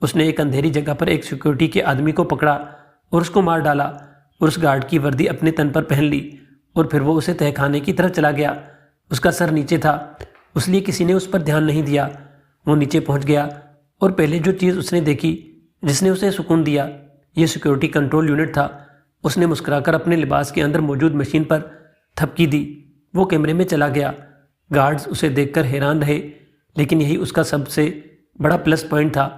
اس نے ایک اندھیری جگہ پر ایک سیکورٹی کے آدمی کو پکڑا اور اس کو مار ڈالا اور اس گارڈ کی وردی اپنے تن پر پہن لی اور پھر وہ اسے تہہ خانے کی طرف چلا گیا۔ اس کا سر نیچے تھا، اس لیے کسی نے اس پر دھیان نہیں دیا۔ وہ نیچے پہنچ گیا اور پہلے جو چیز اس نے دیکھی جس نے اسے سکون دیا یہ سیکورٹی کنٹرول یونٹ تھا۔ اس نے مسکرا کر اپنے لباس کے اندر موجود مشین پر تھپکی دی۔ وہ کیمرے میں چلا گیا۔ گارڈز اسے دیکھ کر حیران رہے، لیکن یہی اس کا سب سے بڑا پلس پوائنٹ تھا۔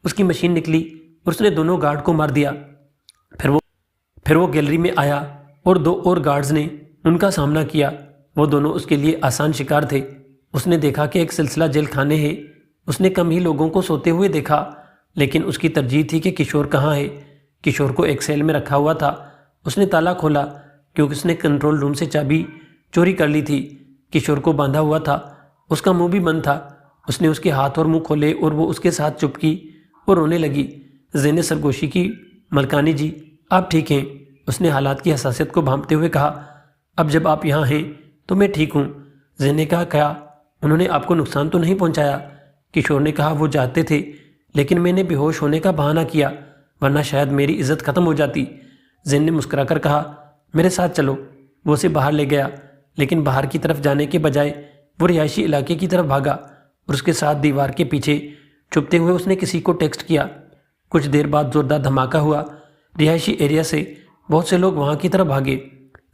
اس کی مشین نکلی اور اس نے دونوں گارڈ کو مار دیا۔ پھر وہ گیلری میں آیا اور دو اور گارڈز نے ان کا سامنا کیا۔ وہ دونوں اس کے لیے آسان شکار تھے۔ اس نے دیکھا کہ ایک سلسلہ جیل خانے ہے۔ اس نے کم ہی لوگوں کو سوتے ہوئے دیکھا، لیکن اس کی ترجیح تھی کہ کشور کہاں ہے۔ کشور کو ایک سیل میں رکھا ہوا تھا۔ اس نے تالا کھولا کیونکہ اس نے کنٹرول روم سے چابی چوری کر لی تھی۔ کشور کو باندھا ہوا تھا، اس کا منہ بھی بند تھا۔ اس نے اس کے ہاتھ اور منہ کھولے اور وہ اس کے ساتھ چپ کی اور رونے لگی۔ زین نے سرگوشی کی، ملکانی جی آپ ٹھیک ہیں؟ اس نے حالات کی حساسیت کو بھانپتے ہوئے کہا، اب جب آپ یہاں ہیں تو میں ٹھیک ہوں۔ زین نے کہا، کیا انہوں نے آپ کو نقصان تو نہیں پہنچایا؟ کشور نے کہا، وہ جاتے تھے لیکن میں نے بے ہوش ہونے کا بہانہ کیا ورنہ شاید میری عزت ختم ہو جاتی۔ زین نے مسکرا کر کہا، میرے ساتھ چلو۔ وہ اسے باہر لے گیا، لیکن باہر کی طرف جانے کے بجائے وہ رہائشی علاقے کی طرف بھاگا اور اس کے ساتھ دیوار کے پیچھے چھپتے ہوئے اس نے کسی کو ٹیکسٹ کیا۔ کچھ دیر بعد زوردار دھماکہ ہوا۔ رہائشی ایریا سے بہت سے لوگ وہاں کی طرف بھاگے۔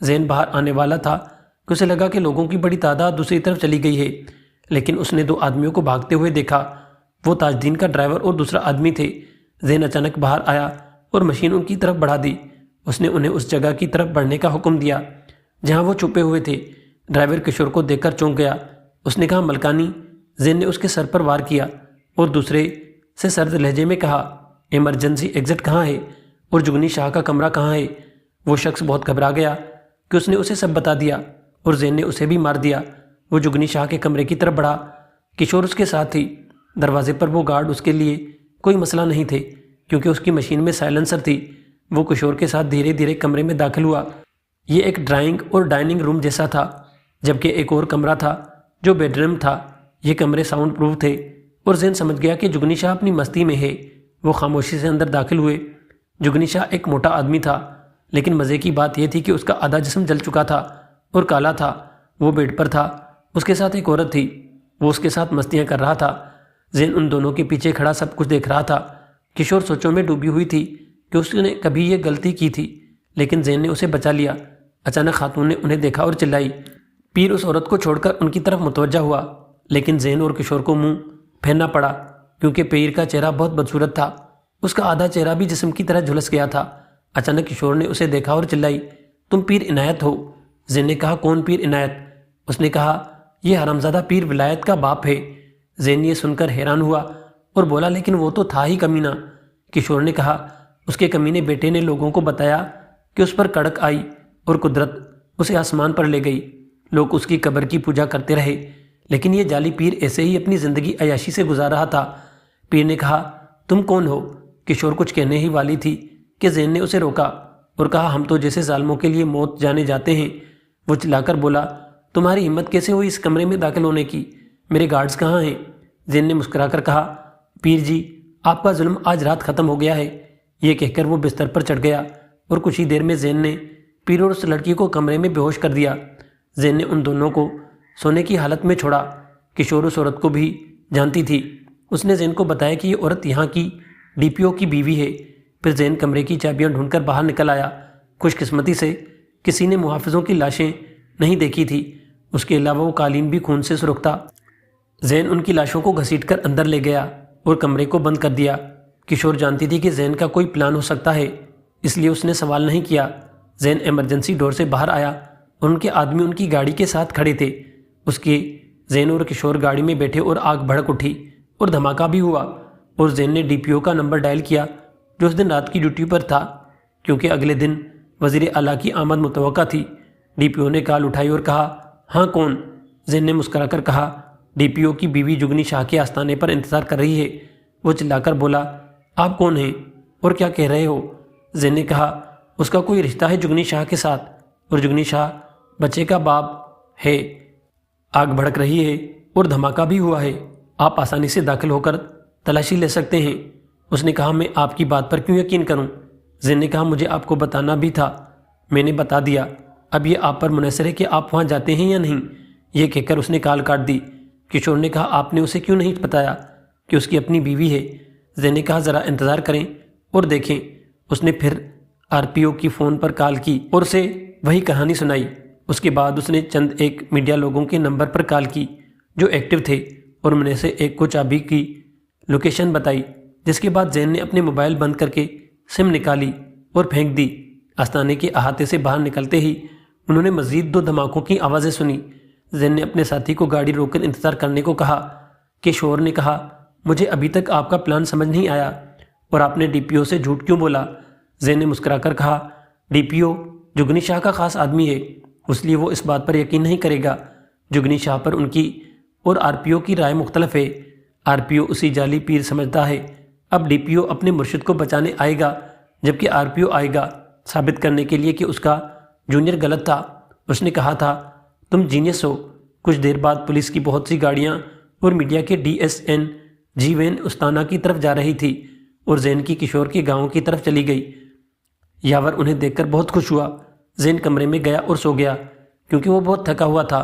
زین باہر آنے والا تھا کہ اسے لگا کہ لوگوں کی بڑی تعداد دوسری طرف چلی گئی ہے، لیکن اس نے دو آدمیوں کو بھاگتے ہوئے دیکھا۔ وہ تاج دین کا ڈرائیور اور دوسرا آدمی تھے۔ زین اچانک باہر آیا اور مشین ان کی طرف بڑھا دی۔ اس نے انہیں اس جگہ کی طرف بڑھنے کا حکم دیا جہاں وہ چھپے ہوئے تھے۔ ڈرائیور کشور کو دیکھ کر چونک گیا۔ اس نے کہا، ملکانی۔ زین نے اس کے سر پر وار کیا اور دوسرے سے سرد لہجے میں کہا، ایمرجنسی ایگزٹ کہاں ہے اور جگنی شاہ کا کمرہ کہاں ہے؟ وہ شخص بہت گھبرا گیا کہ اس نے اسے سب بتا دیا اور زین نے اسے بھی مار دیا۔ وہ جگنی شاہ کے کمرے کی طرف بڑھا۔ کشور اس کے ساتھ تھی۔ دروازے پر وہ گارڈ اس کے لیے کوئی مسئلہ نہیں تھے کیونکہ اس کی مشین میں سائلنسر تھی۔ وہ کشور کے ساتھ دھیرے دھیرے کمرے میں داخل ہوا۔ یہ ایک ڈرائنگ اور ڈائننگ روم جیسا تھا، جبکہ ایک اور کمرہ تھا جو بیڈ روم تھا۔ یہ کمرے ساؤنڈ پروف تھے اور زین سمجھ گیا کہ جگنی شاہ اپنی مستی میں ہے۔ وہ خاموشی سے اندر داخل ہوئے۔ جگنی شاہ ایک موٹا آدمی تھا، لیکن مزے کی بات یہ تھی کہ اس کا آدھا جسم جل چکا تھا اور کالا تھا۔ وہ بیڈ پر تھا، اس کے ساتھ ایک عورت تھی، وہ اس کے ساتھ مستیاں کر رہا تھا۔ زین ان دونوں کے پیچھے کھڑا سب کچھ دیکھ رہا تھا۔ کشور سوچوں میں ڈوبی ہوئی تھی کہ اس نے کبھی یہ غلطی کی تھی، لیکن زین نے اسے بچا لیا۔ اچانک خاتون نے انہیں دیکھا اور چلائی۔ پیر اس عورت کو چھوڑ کر ان کی طرف متوجہ ہوا، لیکن زین اور کشور کو منہ پھیرنا پڑا کیونکہ پیر کا چہرہ بہت بدصورت تھا۔ اس کا آدھا چہرہ بھی جسم کی طرح جھلس گیا تھا۔ اچانک کشور نے اسے دیکھا اور چلائی، تم پیر عنایت ہو؟ زین نے کہا، کون پیر عنایت؟ اس نے کہا، یہ حرامزادہ پیر ولایت کا باپ ہے۔ زین یہ سن کر حیران ہوا اور بولا، لیکن وہ تو تھا ہی کمینہ۔ کشور نے کہا، اس کے کمینے بیٹے نے لوگوں کو بتایا کہ اس پر کڑک آئی اور قدرت اسے آسمان پر لے گئی۔ لوگ اس کی قبر کی پوجا کرتے رہے، لیکن یہ جعلی پیر ایسے ہی اپنی زندگی عیاشی سے گزار رہا تھا۔ پیر نے کہا، تم کون ہو؟ کشور کچھ کہنے ہی والی تھی کہ زین نے اسے روکا اور کہا، ہم تو جیسے ظالموں کے لیے موت جانے جاتے ہیں۔ وہ چلا کر بولا، تمہاری ہمت کیسے ہوئی اس کمرے میں داخل ہونے کی؟ میرے گارڈز کہاں ہیں؟ زین نے مسکرا کر کہا، پیر جی آپ کا ظلم آج رات ختم ہو گیا ہے۔ یہ کہہ کر وہ بستر پر چڑھ گیا اور کچھ ہی دیر میں زین نے پیر اور اس لڑکی کو کمرے میں بے ہوش کر دیا۔ زین نے ان دونوں کو سونے کی حالت میں چھوڑا۔ کشور اس عورت کو بھی جانتی تھی۔ اس نے زین کو بتایا کہ یہ عورت یہاں کی ڈی پی او کی بیوی ہے۔ پھر زین کمرے کی چابیاں ڈھونڈ کر باہر نکل آیا۔ خوش قسمتی سے کسی نے محافظوں کی لاشیں نہیں دیکھی تھی، اس کے علاوہ وہ قالین بھی خون سے سرخ تھا۔ زین ان کی لاشوں کو گھسیٹ کر اندر لے گیا اور کمرے کو بند کر دیا۔ کشور جانتی تھی کہ زین کا کوئی پلان ہو سکتا ہے، اس لیے اس نے سوال نہیں کیا۔ زین ایمرجنسی ڈور سے باہر آیا اور ان کے آدمی ان کی گاڑی کے ساتھ کھڑے تھے۔ اس کے زین اور کشور گاڑی میں بیٹھے اور آگ بھڑک اٹھی اور دھماکہ بھی ہوا، اور زین نے ڈی پی او کا نمبر ڈائل کیا جو اس دن رات کی ڈیوٹی پر تھا، کیونکہ اگلے دن وزیر اعلیٰ کی آمد متوقع تھی۔ ڈی پی او نے کال اٹھائی اور کہا، ہاں کون؟ زین نے مسکرا کر کہا، ڈی پی او کی بیوی جگنی شاہ کے آستانے پر انتظار کر رہی ہے۔ وہ چلا کر بولا، آپ کون ہیں اور کیا کہہ رہے ہو؟ زین نے کہا، اس کا کوئی رشتہ ہے جگنی شاہ کے ساتھ اور جگنی شاہ بچے کا باپ ہے۔ آگ بھڑک رہی ہے اور دھماکہ بھی ہوا ہے، آپ آسانی سے داخل ہو کر تلاشی لے سکتے ہیں۔ اس نے کہا میں آپ کی بات پر کیوں یقین کروں؟ زین نے کہا مجھے آپ کو بتانا بھی تھا، میں نے بتا دیا، اب یہ آپ پر منحصر ہے کہ آپ وہاں جاتے ہیں یا نہیں۔ یہ کہہ کر اس نے کال کاٹ دی۔ کشور نے کہا آپ نے اسے کیوں نہیں بتایا کہ اس کی اپنی بیوی ہے؟ زین نے کہا ذرا انتظار کریں اور دیکھیں۔ اس نے پھر RPO کی فون پر کال کی اور اسے وہی کہانی سنائی۔ اس کے بعد اس نے چند ایک میڈیا لوگوں کے نمبر پر کال کی جو ایکٹیو تھے اور ان میں سے ایک کو چابی کی لوکیشن بتائی، جس کے بعد زین نے اپنے موبائل بند کر کے سم نکالی اور پھینک دی۔ آستانے کے احاطے سے باہر نکلتے ہی انہوں نے مزید 2 دھماکوں کی آوازیں سنی۔ زین نے اپنے ساتھی کو گاڑی روک کر انتظار کرنے کو کہا کہ شور نے کہا مجھے ابھی تک آپ کا پلان سمجھ نہیں آیا اور آپ نے DPO سے جھوٹ کیوں بولا؟ زین نے مسکرا کر کہا DPO جگنی شاہ کا خاص آدمی ہے، اس لیے وہ اس بات پر یقین نہیں کرے گا۔ جگنی شاہ پر ان کی اور RPO کی رائے مختلف ہے۔ RPO اسی جعلی پیر سمجھتا ہے۔ اب DPO اپنے مرشد کو بچانے آئے گا، جبکہ RPO آئے گا ثابت کرنے کے لیے کہ اس کا جونیئر غلط تھا۔ اس نے کہا تھا تم جینیس ہو۔ کچھ دیر بعد پولیس کی بہت سی گاڑیاں اور میڈیا کے DSN جی وین استانہ کی طرف جا رہی تھی اور زین کی کشور کے گاؤں کی طرف چلی گئی۔ یاور انہیں دیکھ کر بہت خوش ہوا۔ زین کمرے میں گیا اور سو گیا کیونکہ وہ بہت تھکا ہوا تھا۔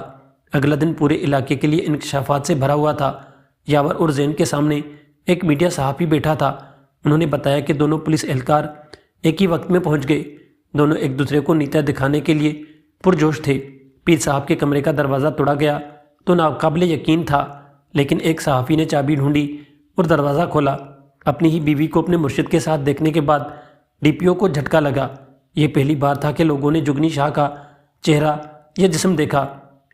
اگلا دن پورے علاقے کے لیے انکشافات سے بھرا ہوا تھا۔ یاور اور زین کے سامنے ایک میڈیا صحافی بیٹھا تھا۔ انہوں نے بتایا کہ دونوں پولیس اہلکار ایک ہی وقت میں پہنچ گئے۔ دونوں ایک دوسرے کو نیچا دکھانے کے لیے پرجوش تھے۔ پیر صاحب کے کمرے کا دروازہ توڑا گیا تو ناقابل یقین تھا، لیکن ایک صحافی نے چابی ڈھونڈی اور دروازہ کھولا۔ اپنی ہی بیوی کو اپنے مرشد کے ساتھ دیکھنے کے بعد DPO کو جھٹکا لگا۔ یہ پہلی بار تھا کہ لوگوں نے جگنی شاہ کا چہرہ یا جسم دیکھا۔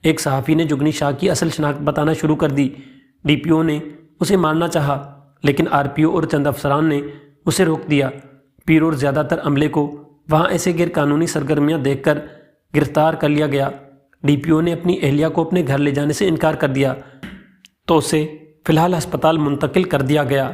ایک صحافی نے جگنی شاہ کی اصل شناخت بتانا شروع کر دی۔ DPO نے اسے مارنا چاہا، لیکن RPO اور چند افسران نے اسے روک دیا۔ پیر اور زیادہ تر عملے کو وہاں ایسے غیر قانونی سرگرمیاں دیکھ کر گرفتار کر لیا گیا۔ DPO نے اپنی اہلیہ کو اپنے گھر لے جانے سے انکار کر دیا تو اسے فی الحال ہسپتال منتقل کر دیا گیا۔